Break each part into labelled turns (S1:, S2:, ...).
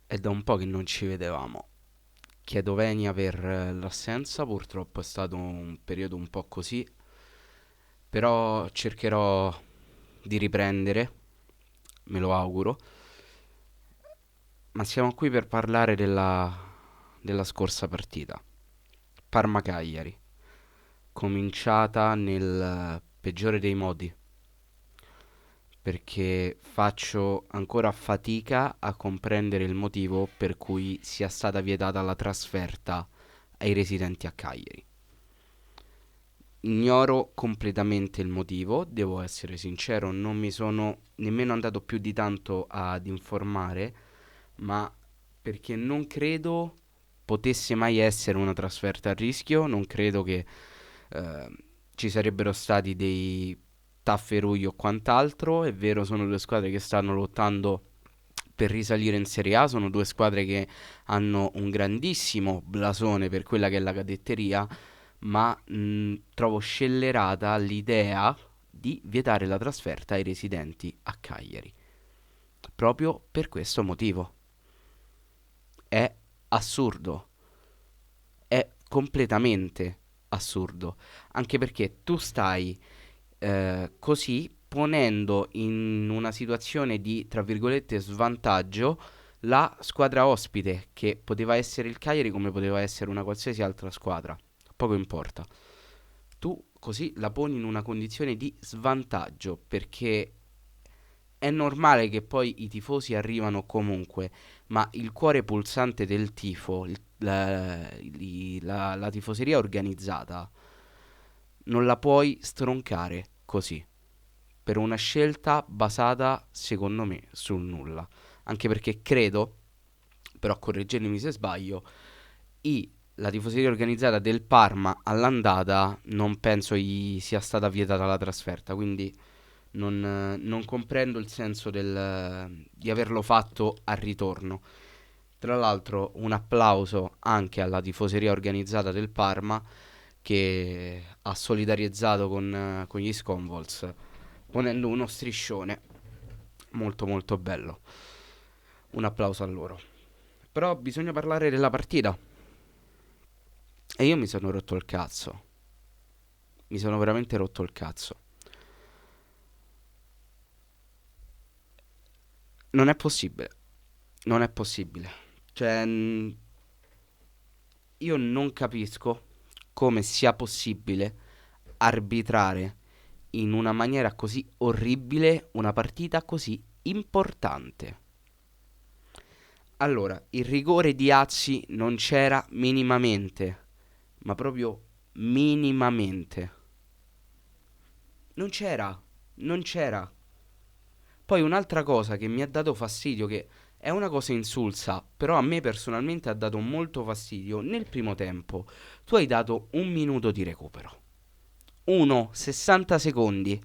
S1: È da un po' che non ci vedevamo. Chiedo venia per l'assenza, purtroppo è stato un periodo un po' così, però cercherò di riprendere, me lo auguro. Ma siamo qui per parlare della scorsa partita, Parma-Cagliari, cominciata nel peggiore dei modi, perché faccio ancora fatica a comprendere il motivo per cui sia stata vietata la trasferta ai residenti a Cagliari. Ignoro completamente il motivo, devo essere sincero, non mi sono nemmeno andato più di tanto ad informare, ma perché non credo potesse mai essere una trasferta a rischio, non credo che eh, ci sarebbero stati dei tafferugli o quant'altro. È vero, sono due squadre che stanno lottando per risalire in Serie A, sono due squadre che hanno un grandissimo blasone per quella che è la cadetteria, ma trovo scellerata l'idea di vietare la trasferta ai residenti a Cagliari. Proprio per questo motivo. È assurdo, è completamente assurdo, anche perché tu stai così ponendo in una situazione di, tra virgolette, svantaggio la squadra ospite, che poteva essere il Cagliari come poteva essere una qualsiasi altra squadra, poco importa. Tu così la poni in una condizione di svantaggio perché è normale che poi i tifosi arrivano comunque, ma il cuore pulsante del tifo, la tifoseria organizzata, non la puoi stroncare così, per una scelta basata, secondo me, sul nulla. Anche perché credo, però correggetemi se sbaglio, la tifoseria organizzata del Parma all'andata non penso gli sia stata vietata la trasferta, quindi non comprendo il senso di averlo fatto al ritorno. Tra l'altro un applauso anche alla tifoseria organizzata del Parma che ha solidarizzato con gli Sconvols ponendo uno striscione molto molto bello. Un applauso a loro. Però bisogna parlare della partita e io mi sono rotto il cazzo. Mi sono veramente rotto il cazzo. Non è possibile. Non è possibile. Cioè, io non capisco come sia possibile arbitrare in una maniera così orribile una partita così importante. Allora, il rigore di Azzi non c'era minimamente, ma proprio minimamente. Non c'era, non c'era. Poi un'altra cosa che mi ha dato fastidio, che è una cosa insulsa, però a me personalmente ha dato molto fastidio, nel primo tempo tu hai dato un minuto di recupero. 60 secondi.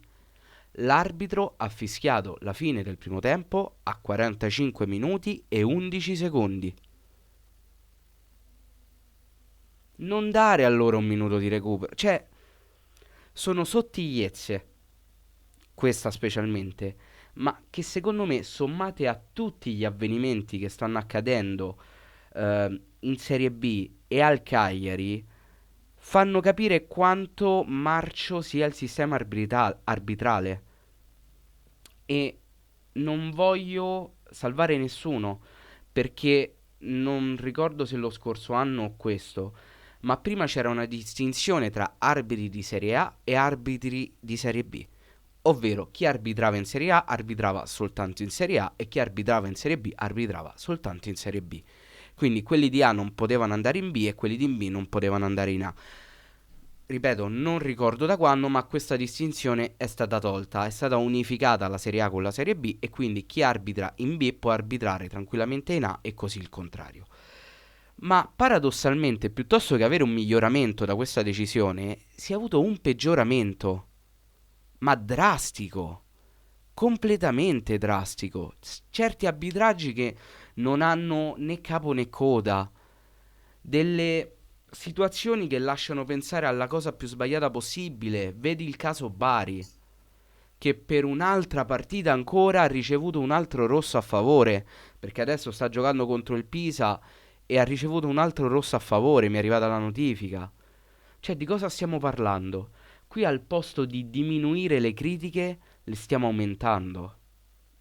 S1: L'arbitro ha fischiato la fine del primo tempo a 45 minuti e 11 secondi. Non dare a loro un minuto di recupero. Cioè, sono sottigliezze, questa specialmente, ma che secondo me, sommate a tutti gli avvenimenti che stanno accadendo in Serie B e al Cagliari, fanno capire quanto marcio sia il sistema arbitrale. E non voglio salvare nessuno, perché non ricordo se lo scorso anno o questo, ma prima c'era una distinzione tra arbitri di Serie A e arbitri di Serie B. Ovvero chi arbitrava in Serie A arbitrava soltanto in Serie A e chi arbitrava in Serie B arbitrava soltanto in Serie B. Quindi quelli di A non potevano andare in B e quelli di B non potevano andare in A. Ripeto, non ricordo da quando, ma questa distinzione è stata tolta, è stata unificata la Serie A con la Serie B e quindi chi arbitra in B può arbitrare tranquillamente in A e così il contrario. Ma paradossalmente, piuttosto che avere un miglioramento da questa decisione, si è avuto un peggioramento, ma drastico, completamente drastico. Certi arbitraggi che non hanno né capo né coda, delle situazioni che lasciano pensare alla cosa più sbagliata possibile. Vedi il caso Bari, che per un'altra partita ancora ha ricevuto un altro rosso a favore, perché adesso sta giocando contro il Pisa e ha ricevuto un altro rosso a favore, mi è arrivata la notifica. Cioè, di cosa stiamo parlando? Qui al posto di diminuire le critiche, le stiamo aumentando.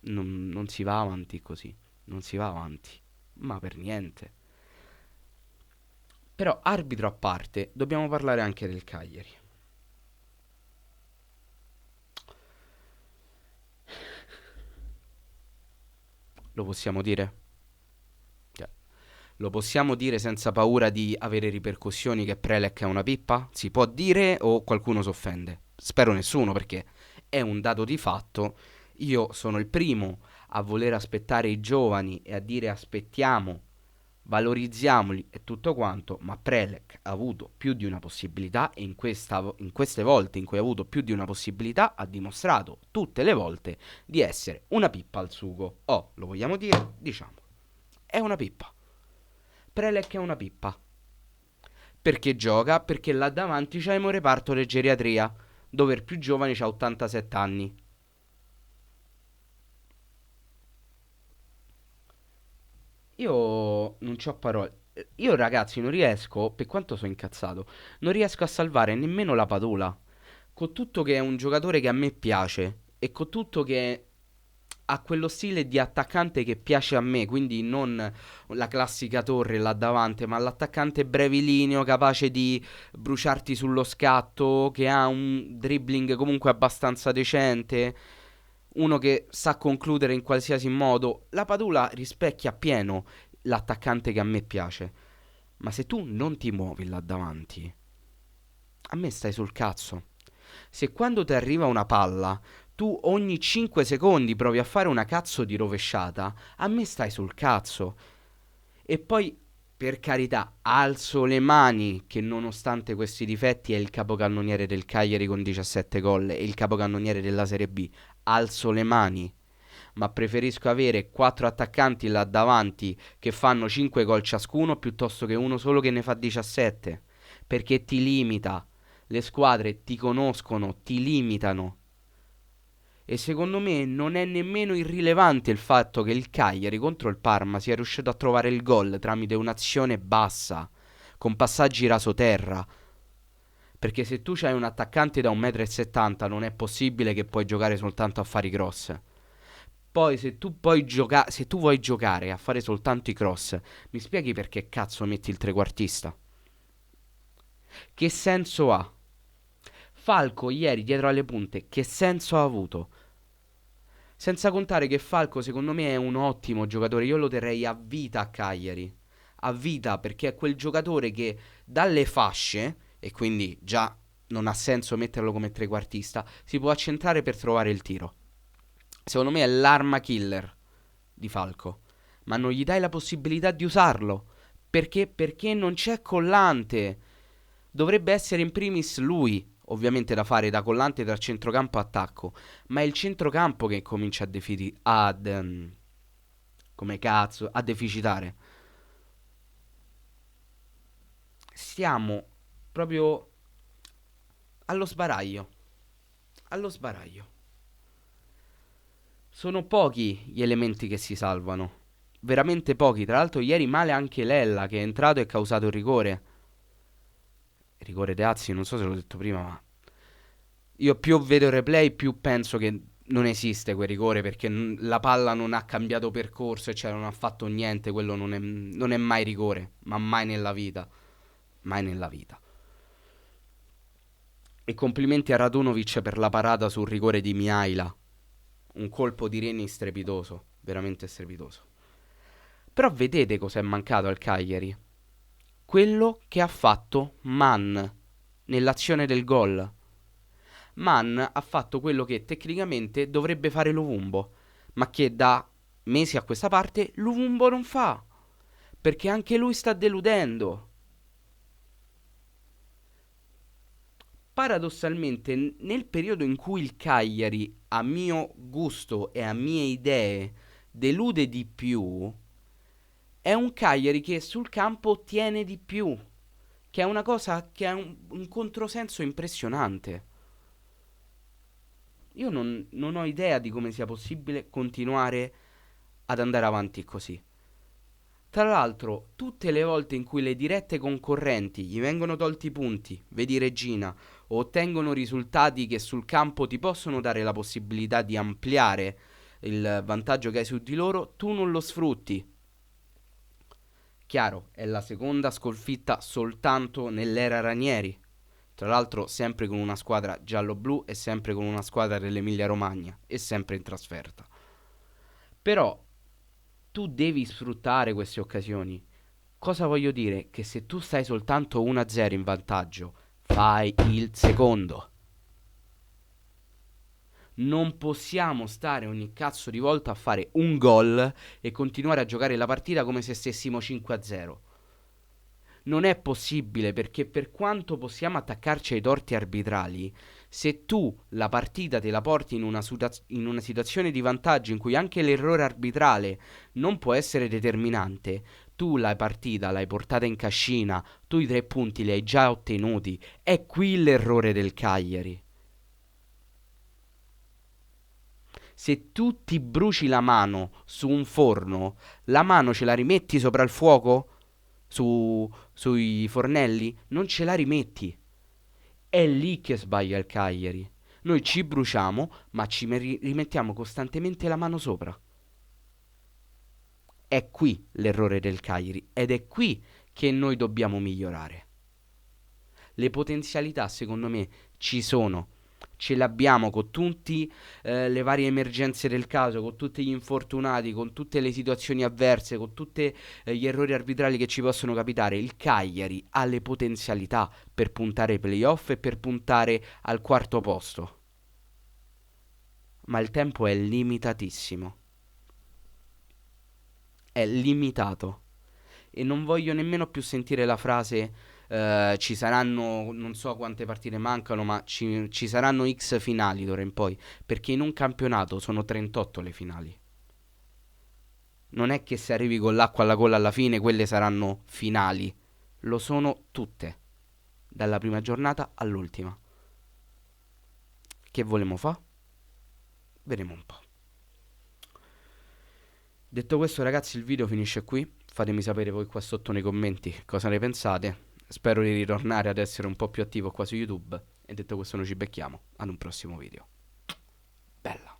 S1: Non si va avanti così, non si va avanti, ma per niente. Però, arbitro a parte, dobbiamo parlare anche del Cagliari. Lo possiamo dire? Cioè, lo possiamo dire senza paura di avere ripercussioni che Prelec è una pippa? Si può dire o qualcuno si offende? Spero nessuno perché è un dato di fatto. Io sono il primo a voler aspettare i giovani e a dire aspettiamo, valorizziamoli e tutto quanto, ma Prelec ha avuto più di una possibilità e in queste volte in cui ha avuto più di una possibilità ha dimostrato tutte le volte di essere una pippa al sugo. Oh, lo vogliamo dire? Diciamo, è una pippa. Prelec è una pippa. Perché gioca? Perché là davanti c'è un reparto di geriatria, dove il più giovane ha 87 anni. Io non c'ho parole. Io ragazzi non riesco, per quanto sono incazzato, non riesco a salvare nemmeno la Padula. Con tutto che è un giocatore che a me piace e con tutto che ha quello stile di attaccante che piace a me, quindi non la classica torre là davanti, ma l'attaccante brevilineo capace di bruciarti sullo scatto, che ha un dribbling comunque abbastanza decente, uno che sa concludere in qualsiasi modo. La Padula rispecchia appieno l'attaccante che a me piace. Ma se tu non ti muovi là davanti, a me stai sul cazzo. Se quando ti arriva una palla, tu ogni 5 secondi provi a fare una cazzo di rovesciata, a me stai sul cazzo. E poi, per carità, alzo le mani che nonostante questi difetti è il capocannoniere del Cagliari con 17 gol e il capocannoniere della Serie B. Alzo le mani. Ma preferisco avere 4 attaccanti là davanti che fanno 5 gol ciascuno piuttosto che uno solo che ne fa 17. Perché ti limita. Le squadre ti conoscono, ti limitano. E secondo me non è nemmeno irrilevante il fatto che il Cagliari contro il Parma sia riuscito a trovare il gol tramite un'azione bassa, con passaggi rasoterra. Perché se tu hai un attaccante da 1,70 m non è possibile che puoi giocare soltanto a fare i cross. Poi se tu vuoi giocare a fare soltanto i cross, mi spieghi perché cazzo metti il trequartista? Che senso ha? Falco ieri dietro alle punte, che senso ha avuto? Senza contare che Falco secondo me è un ottimo giocatore, io lo terrei a vita a Cagliari. A vita perché è quel giocatore che dalle fasce, e quindi già non ha senso metterlo come trequartista, si può accentrare per trovare il tiro. Secondo me è l'arma killer di Falco, ma non gli dai la possibilità di usarlo. Perché? Perché non c'è collante. Dovrebbe essere in primis lui, ovviamente da fare da collante tra centrocampo e attacco, ma è il centrocampo che comincia come cazzo, a deficitare. Stiamo proprio allo sbaraglio, allo sbaraglio. Sono pochi gli elementi che si salvano. Veramente pochi. Tra l'altro ieri male anche Lella che è entrato e ha causato il rigore. Il rigore de Azzi, non so se l'ho detto prima, ma io più vedo il replay, più penso che non esiste quel rigore perché la palla non ha cambiato percorso, cioè non ha fatto niente, quello non è mai rigore, ma mai nella vita, mai nella vita. E complimenti a Radunovic per la parata sul rigore di Mihaila, un colpo di reni strepitoso, veramente strepitoso. Però vedete cosa è mancato al Cagliari? Quello che ha fatto Mann nell'azione del gol. Mann ha fatto quello che tecnicamente dovrebbe fare Lovumbo, ma che da mesi a questa parte Lovumbo non fa, perché anche lui sta deludendo. Paradossalmente, nel periodo in cui il Cagliari, a mio gusto e a mie idee, delude di più, è un Cagliari che sul campo tiene di più, che è una cosa che ha un controsenso impressionante. Io non ho idea di come sia possibile continuare ad andare avanti così. Tra l'altro, tutte le volte in cui le dirette concorrenti gli vengono tolti punti, vedi Regina, o ottengono risultati che sul campo ti possono dare la possibilità di ampliare il vantaggio che hai su di loro, tu non lo sfrutti. Chiaro, è la seconda sconfitta soltanto nell'era Ranieri. Tra l'altro sempre con una squadra giallo-blu e sempre con una squadra dell'Emilia Romagna e sempre in trasferta. Però tu devi sfruttare queste occasioni. Cosa voglio dire? Che se tu stai soltanto 1-0 in vantaggio, fai il secondo. Non possiamo stare ogni cazzo di volta a fare un gol e continuare a giocare la partita come se stessimo 5-0. Non è possibile, perché per quanto possiamo attaccarci ai torti arbitrali, se tu la partita te la porti in una situazione di vantaggio in cui anche l'errore arbitrale non può essere determinante, tu la partita l'hai portata in cascina, tu i 3 punti li hai già ottenuti. È qui l'errore del Cagliari. Se tu ti bruci la mano su un forno, la mano ce la rimetti sopra il fuoco? Sui fornelli? Non ce la rimetti. È lì che sbaglia il Cagliari. Noi ci bruciamo, ma rimettiamo costantemente la mano sopra. È qui l'errore del Cagliari ed è qui che noi dobbiamo migliorare. Le potenzialità, secondo me, ci sono. Ce l'abbiamo con tutte le varie emergenze del caso, con tutti gli infortunati, con tutte le situazioni avverse, con tutti gli errori arbitrali che ci possono capitare. Il Cagliari ha le potenzialità per puntare ai playoff e per puntare al quarto posto. Ma il tempo è limitatissimo. È limitato. E non voglio nemmeno più sentire la frase ci saranno, non so quante partite mancano, ma ci saranno X finali d'ora in poi, perché in un campionato sono 38 le finali. Non è che se arrivi con l'acqua alla gola alla fine quelle saranno finali, lo sono tutte, dalla prima giornata all'ultima. Che volemo fa? Vedremo un po'. Detto questo, ragazzi, il video finisce qui. Fatemi sapere voi qua sotto nei commenti cosa ne pensate. Spero di ritornare ad essere un po' più attivo qua su YouTube. E detto questo, noi ci becchiamo ad un prossimo video. Bella.